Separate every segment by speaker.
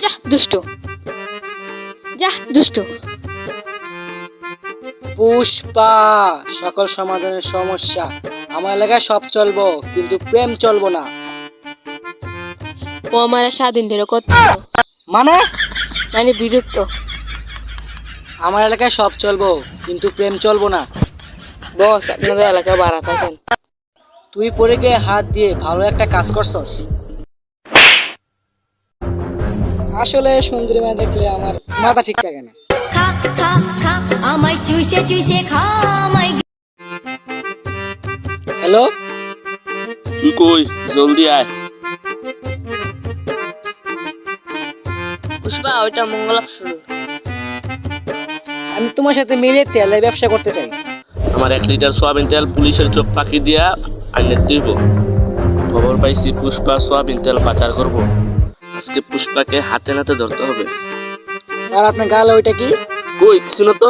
Speaker 1: যা দুষ্টু, যা দুষ্টু।
Speaker 2: পুষ্পা, সকল সমাধানের সমস্যা। আমার এলাকায় সব চলবো, কিন্তু প্রেম চলবো না।
Speaker 1: ও আমার স্বাধীন ধরে কত
Speaker 2: মানে
Speaker 1: মানে বিরক্ত।
Speaker 2: আমার এলাকায় সব চলবো, কিন্তু প্রেম চলবো না।
Speaker 1: বস আপনাদের এলাকায় বাড়া থাকেন।
Speaker 2: তুই পরে গিয়ে হাত দিয়ে ভালো একটা কাজ করছস। আসলে সুন্দরী মেয়ে দেখলে আমার মাথা ঠিক থাকে না।
Speaker 3: খা খা খা আমায় চুষে চুষে খা আমায়
Speaker 2: হ্যালো,
Speaker 4: তুই কই? জলদি আয়।
Speaker 1: পুষ্পা ওইটা মঙ্গলাপ শুরু।
Speaker 2: আমি তোমার সাথে মিলে তেলের ব্যবসা করতে চাই।
Speaker 4: আমার 1 লিটার সোয়াবিন তেল পুলিশের চোখ পাখি দিয়া আইনে দিব। খবর পাইছি পুষ্পা সোয়াবিন তেল পাচার করব। আজকে পুষ্পাকে হাতে নাতে ধরতে হবে।
Speaker 2: স্যার আপনার গালে ওইটা কি?
Speaker 4: কই কিছু না তো।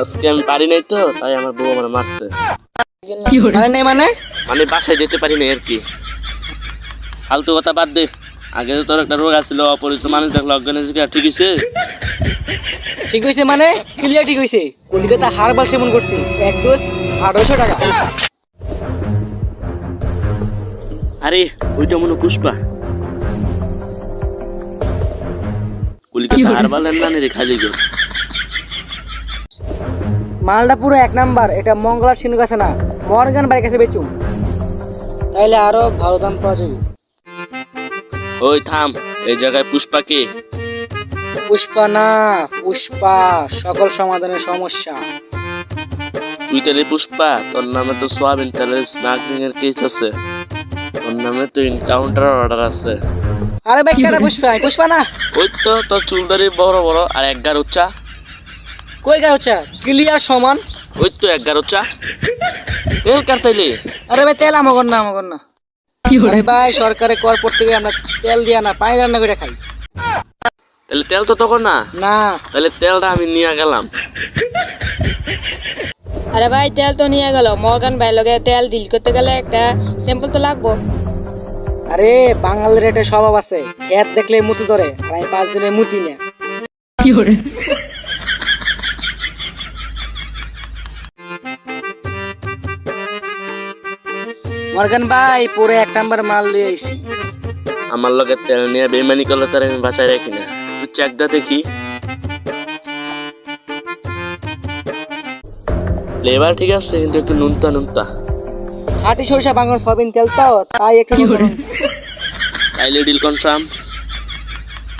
Speaker 4: আজকে আমি পারি নাই তো, তাই আমার বউ আমার মারছে।
Speaker 2: মানে নেই মানে?
Speaker 4: মানে বাসায় যেতে পারি না আর কি। ফালতু কথা বাদ দে। আগে তো তোর একটা রোগ আছিল, অপরিচিত মানুষ দেখলে অজ্ঞান ঠিক আছে।
Speaker 2: ঠিক হয়েছে মানে? ক্লিয়ার ঠিক হয়েছে। কলিকাতা হারবাল সেবন করছি, এক ডোজ 1800 টাকা।
Speaker 4: আরে ওইটা মনে হয় পুষ্পা। কলিকাতা হারবালের নামে রেখা দিল।
Speaker 2: মালটা পুরো 1 নাম্বার। এটা মঙ্গলার সিনু কাছে না, মর্গান বাড়ির কাছে বেচুম। তাইলে আরো ভালো দাম পাওয়া যাবে।
Speaker 4: ওই থাম, এই জায়গায় পুষ্পা কে?
Speaker 2: পুষ্পা না, পুষ্পা, সকল সমাধানের সমস্যা।
Speaker 4: তুই তাহলে পুষ্পা? তোর নামে তো সোয়াবিন তেলের স্নাকিং এর কেস আছে। তোর নামে তো এনকাউন্টার অর্ডার আছে।
Speaker 2: আরে ভাই কেন পুষ্পা? পুষ্পা না।
Speaker 4: ওই তো তোর চুলদারি বড় বড় আর 11 উচ্চা।
Speaker 2: কই গা হচ্ছে ক্লিয়ার সমান।
Speaker 4: ওই তো 11 উচ্চা। তেল কাটতাইলে?
Speaker 2: আরে ভাই তেল আমগর না, আমগর না। আরে ভাই সরকারে কর পড়তে গিয়ে আমরা তেল দিয়া না, পানি রান্না করে খাই।
Speaker 4: তাহলে তেল তো তখন না।
Speaker 2: না
Speaker 4: তাহলে তেলটা আমি নিয়ে গেলাম।
Speaker 1: আরে ভাই তেল তো নিয়ে গেল, মর্গান ভাই লগে তেল ডিল করতে গেলে একটা স্যাম্পল তো লাগবো।
Speaker 2: আরে বাঙালির একটা স্বভাব আছে, খেত দেখলে মুতি ধরে, আর আমি 5 দিনে মুতি না। মর্গান ভাই পুরো 1 নাম্বার মাল লিয়ে আইছি।
Speaker 4: আমার লগে তেল নিয়ে বেমানি করলে তার আমি বাঁচাই রাখি না। তুই চেকদা দেখি। ফ্লেভার ঠিক আছে, কিন্তু একটু নুনতা নুনতা।
Speaker 2: খাঁটি সরিষা বাঙাল সয়াবিন তেল তো, তাই একটু
Speaker 4: তাইলে ডিল কনফার্ম।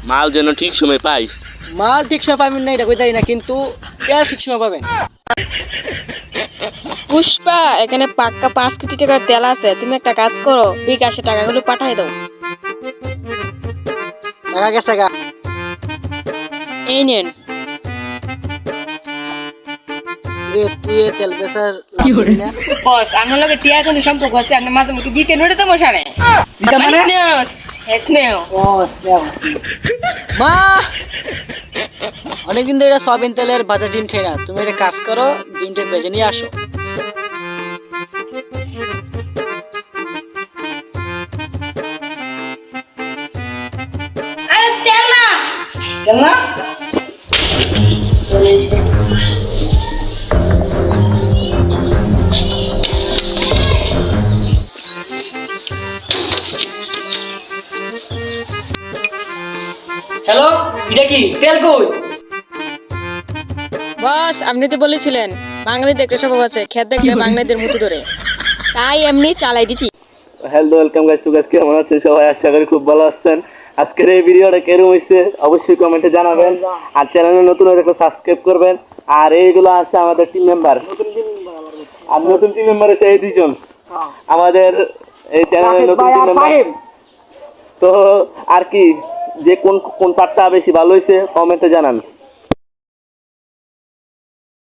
Speaker 4: মাল যেন ঠিক সময় পাই।
Speaker 2: মাল ঠিক সময় পাবেন না এটা কইতাই না, কিন্তু তেল ঠিক সময় পাবেন।
Speaker 1: পুষ্পা এখানে পাক্কা 5 কোটি টাকার তেল আছে, তুমি একটা কাজ করো, বিকাশে টাকাগুলো পাঠাই দাও।
Speaker 2: টাকা গেছে গা।
Speaker 1: এই নেন।
Speaker 2: তুই তেল বেচার লাভ করি না?
Speaker 1: বস আমার লগে টিয়া কোনো সম্পর্ক আছে, আপনি মাঝে মধ্যে দিতে নড়ে তো মশারে
Speaker 2: দিতে মানে?
Speaker 1: স্নেহ।
Speaker 2: ও স্নেহ। মা অনেকদিন ধরে সয়াবিন তেলের ভাজা ডিম খেয়ে না, তুমি একটা কাজ করো, ডিমটা ভেজে নিয়ে আসো।
Speaker 3: আরে তেল না
Speaker 2: তেল না? হ্যালো, এটা কি তেল কই?
Speaker 1: বস আপনি তো বলেছিলেন বাঙালি দেখতে স্বভাব আছে, খেত দেখলে বাঙালিদের মুতি ধরে, তাই এমনি চালাই দিছি।
Speaker 4: Hello, welcome guys to guys. কেমন আছেন সবাই? আশা করি খুব ভালো আছেন। আজকের এই ভিডিওটা কেমন হয়েছে অবশ্যই কমেন্টে জানাবেন। আর চ্যানেলে নতুন হলে একটা সাবস্ক্রাইব করবেন। আর এইগুলো আছে আমাদের টিম মেম্বার। আর নতুন টিম মেম্বার আছে এই দুইজন আমাদের এই চ্যানেলের নতুন টিম মেম্বার। তো আর কি, যে কোন কোন পার্টটা বেশি ভালো হয়েছে কমেন্টে জানান।